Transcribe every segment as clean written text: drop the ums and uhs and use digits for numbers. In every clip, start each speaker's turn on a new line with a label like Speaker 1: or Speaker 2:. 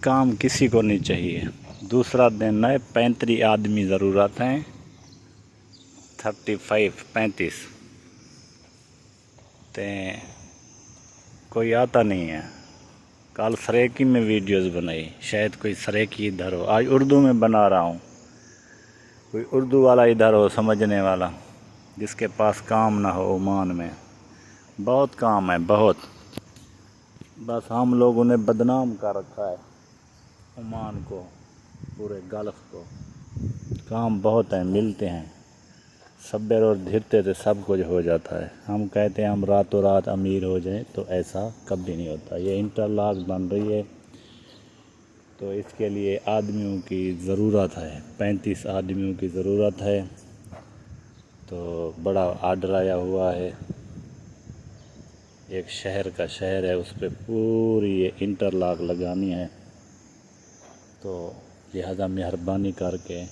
Speaker 1: کام کسی کو نہیں چاہیے. دوسرا دن ہے 35 آدمی ضرورت ہیں. 35 کوئی آتا نہیں ہے. کل سریکی میں ویڈیوز بنائی، شاید کوئی سریکی ادھر ہو. آج اردو میں بنا رہا ہوں. کوئی اردو والا ادھر ہو سمجھنے والا، جس کے پاس کام نہ ہو. عمان میں بہت کام ہے، بہت. بس ہم لوگوں نے بدنام کر رکھا ہے عمان کو، پورے گلف کو. کام بہت ہیں، ملتے ہیں. صبر اور دھیرتے سے سب کچھ ہو جاتا ہے. ہم کہتے ہیں ہم راتوں رات امیر ہو جائیں، تو ایسا کبھی نہیں ہوتا. یہ انٹرلاک بن رہی ہے، تو اس کے لیے آدمیوں کی ضرورت ہے. 35 آدمیوں کی ضرورت ہے. تو بڑا آرڈر آیا ہوا ہے. ایک شہر کا شہر ہے، اس پہ پوری یہ انٹرلاک لگانی ہے. تو لہذا مہربانی کر کے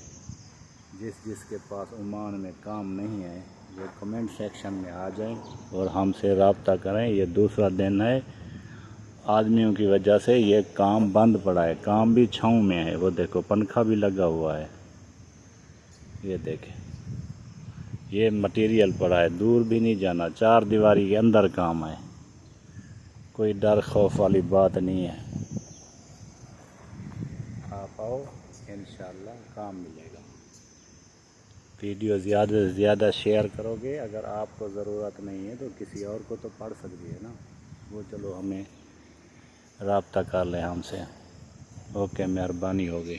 Speaker 1: جس کے پاس عمان میں کام نہیں ہے، وہ کمنٹ سیکشن میں آ جائیں اور ہم سے رابطہ کریں. یہ دوسرا دن ہے. آدمیوں کی وجہ سے یہ کام بند پڑا ہے. کام بھی چھاؤں میں ہے. وہ دیکھو پنکھا بھی لگا ہوا ہے. یہ دیکھیں، یہ مٹیریل پڑا ہے. دور بھی نہیں جانا، 4 دیواری کے اندر کام ہے. کوئی ڈر خوف والی بات نہیں ہے. آپ آؤ، انشاءاللہ کام ملے گا. ویڈیو زیادہ سے زیادہ شیئر کرو گے. اگر آپ کو ضرورت نہیں ہے تو کسی اور کو تو پڑ سکتی ہے نا. وہ چلو ہمیں رابطہ کر لیں ہم سے. اوکے، مہربانی ہوگی.